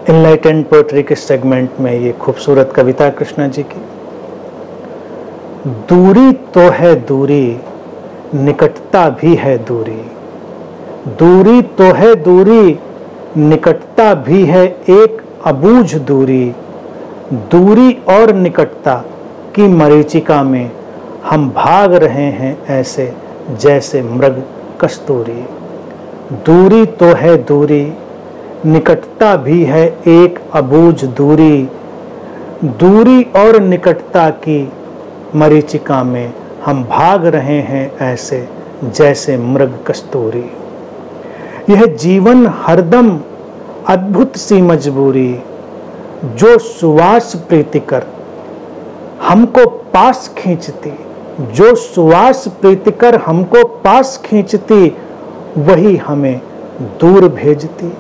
Enlightened poetry के segment में ये खूबसूरत कविता कृष्णा जी की। दूरी तो है दूरी, निकटता भी है दूरी। दूरी तो है दूरी, निकटता भी है एक अबूझ दूरी। दूरी और निकटता की मरीचिका में हम भाग रहे हैं ऐसे जैसे मृग कस्तूरी। दूरी तो है दूरी, निकटता भी है एक अबूझ दूरी। दूरी और निकटता की मरीचिका में हम भाग रहे हैं ऐसे जैसे मृग कस्तूरी। यह जीवन हरदम अद्भुत सी मजबूरी, जो सुवास प्रीतिकर हमको पास खींचती। जो सुवास प्रीतिकर हमको पास खींचती, वही हमें दूर भेजती।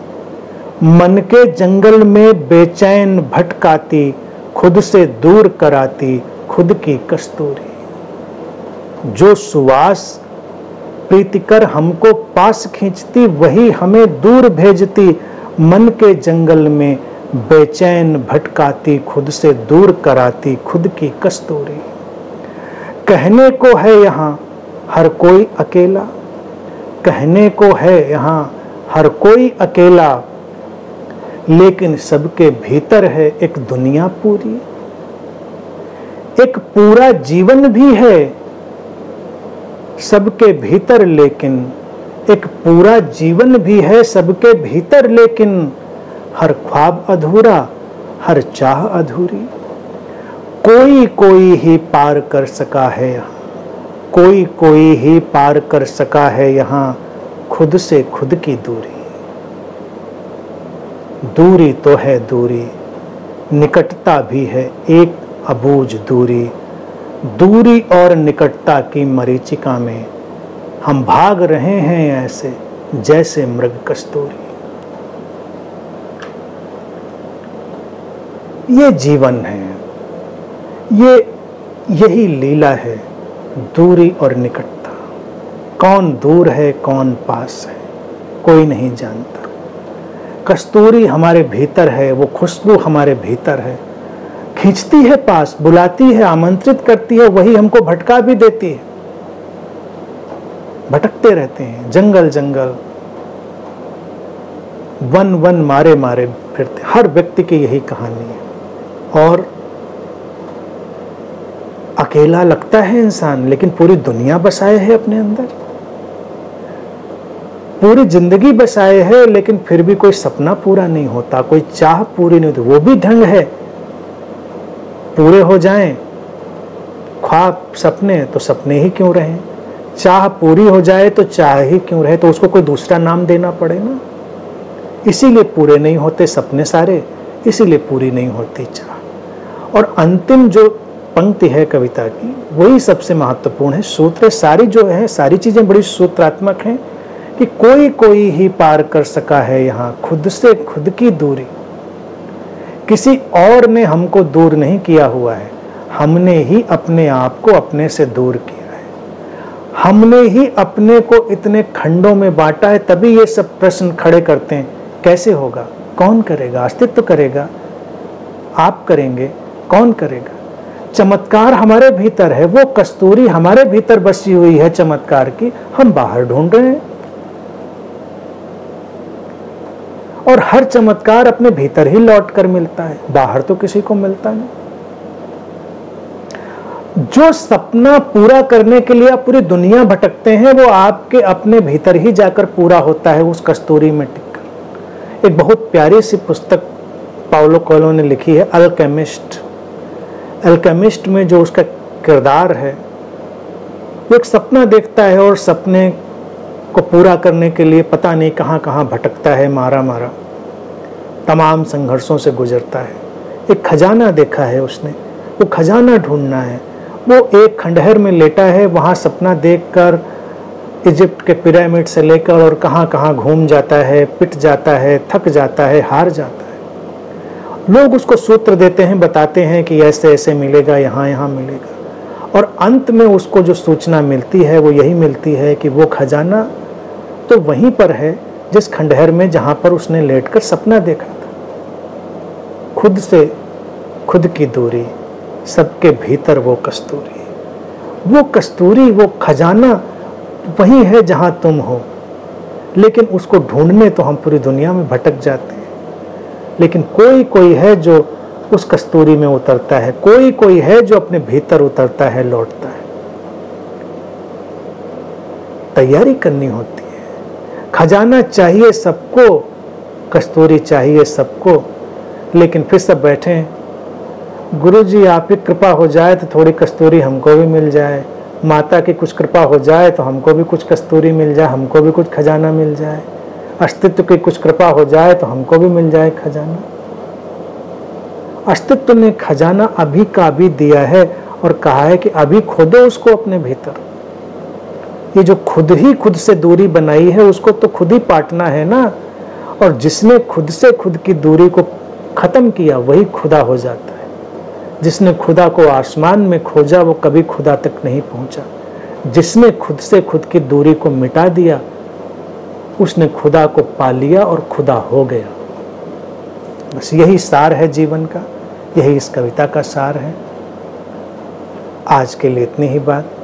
मन के जंगल में बेचैन भटकाती, खुद से दूर कराती खुद की कस्तूरी। जो सुवास प्रीतिकर हमको पास खींचती, वही हमें दूर भेजती। मन के जंगल में बेचैन भटकाती, खुद से दूर कराती खुद की कस्तूरी। कहने को है यहाँ हर कोई अकेला, कहने को है यहाँ हर कोई अकेला, लेकिन सबके भीतर है एक दुनिया पूरी। एक पूरा जीवन भी है सबके भीतर, लेकिन एक पूरा जीवन भी है सबके भीतर, लेकिन हर ख्वाब अधूरा, हर चाह अधूरी। कोई कोई ही पार कर सका है यहाँ, कोई कोई ही पार कर सका है यहाँ खुद से खुद की दूरी। दूरी तो है दूरी, निकटता भी है एक अबूझ दूरी। दूरी और निकटता की मरीचिका में हम भाग रहे हैं ऐसे जैसे मृग कस्तूरी। ये जीवन है, यही लीला है, दूरी और निकटता। कौन दूर है कौन पास है, कोई नहीं जानता। कस्तूरी हमारे भीतर है, वो खुशबू हमारे भीतर है, खींचती है पास, बुलाती है, आमंत्रित करती है, वही हमको भटका भी देती है। भटकते रहते हैं जंगल जंगल, वन वन मारे मारे फिरते। हर व्यक्ति की यही कहानी है। और अकेला लगता है इंसान, लेकिन पूरी दुनिया बसाए है अपने अंदर, पूरी जिंदगी बसाए है, लेकिन फिर भी कोई सपना पूरा नहीं होता, कोई चाह पूरी नहीं होती। वो भी ढंग है, पूरे हो जाएं ख्वाब सपने तो सपने ही क्यों रहें, चाह पूरी हो जाए तो चाह ही क्यों रहे, तो उसको कोई दूसरा नाम देना पड़े ना। इसीलिए पूरे नहीं होते सपने सारे, इसीलिए पूरी नहीं होती चाह। और अंतिम जो पंक्ति है कविता की, वही सबसे महत्वपूर्ण है। सूत्र सारी जो है, सारी चीजें बड़ी सूत्रात्मक हैं कि कोई कोई ही पार कर सका है यहाँ खुद से खुद की दूरी। किसी और ने हमको दूर नहीं किया हुआ है, हमने ही अपने आप को अपने से दूर किया है। हमने ही अपने को इतने खंडों में बांटा है, तभी ये सब प्रश्न खड़े करते हैं, कैसे होगा, कौन करेगा, अस्तित्व करेगा, आप करेंगे, कौन करेगा। चमत्कार हमारे भीतर है, वो कस्तूरी हमारे भीतर बसी हुई है चमत्कार की, हम बाहर ढूंढ रहे हैं। और हर चमत्कार अपने भीतर ही लौट कर मिलता है, बाहर तो किसी को मिलता नहीं। जो सपना पूरा करने के लिए आप पूरी दुनिया भटकते हैं, वो आपके अपने भीतर ही जाकर पूरा होता है, उस कस्तूरी में टिककर। एक बहुत प्यारी सी पुस्तक पाउलो कोएल्हो ने लिखी है, अल्केमिस्ट। अल्केमिस्ट में जो उसका किरदार है, वो एक सपना देखता है और सपने को पूरा करने के लिए पता नहीं कहाँ कहाँ भटकता है, मारा मारा तमाम संघर्षों से गुजरता है। एक खजाना देखा है उसने, वो खजाना ढूंढना है। वो एक खंडहर में लेटा है, वहाँ सपना देखकर इजिप्ट के पिरामिड से लेकर और कहाँ कहाँ घूम जाता है, पिट जाता है, थक जाता है, हार जाता है। लोग उसको सूत्र देते हैं, बताते हैं कि ऐसे ऐसे मिलेगा, यहाँ यहाँ मिलेगा। और अंत में उसको जो सूचना मिलती है वो यही मिलती है कि वो खजाना तो वहीं पर है जिस खंडहर में जहाँ पर उसने लेटकर सपना देखा था। खुद से खुद की दूरी, सबके भीतर वो कस्तूरी। वो कस्तूरी, वो खजाना वही है जहां तुम हो, लेकिन उसको ढूंढने तो हम पूरी दुनिया में भटक जाते हैं। लेकिन कोई कोई है जो उस कस्तूरी में उतरता है, कोई कोई है जो अपने भीतर उतरता है, लौटता है। तैयारी करनी होती है। खजाना चाहिए सबको, कस्तूरी चाहिए सबको, लेकिन फिर सब बैठे हैं, गुरु जी आप की कृपा हो जाए तो थोड़ी कस्तूरी हमको भी मिल जाए, माता की कुछ कृपा हो जाए तो हमको भी कुछ कस्तूरी मिल जाए, हमको भी कुछ खजाना मिल जाए, अस्तित्व की कुछ कृपा हो जाए तो हमको भी मिल जाए खजाना। अस्तित्व ने खजाना अभी का अभी दिया है और कहा है कि अभी खोदो उसको अपने भीतर। ये जो खुद ही खुद से दूरी बनाई है उसको तो खुद ही पाटना है ना, और जिसने खुद से खुद की दूरी को खत्म किया वही खुदा हो जाता है। जिसने खुदा को आसमान में खोजा वो कभी खुदा तक नहीं पहुंचा। जिसने खुद से खुद की दूरी को मिटा दिया उसने खुदा को पा लिया और खुदा हो गया। बस यही सार है जीवन का, यही इस कविता का सार है। आज के लिए इतनी ही बात।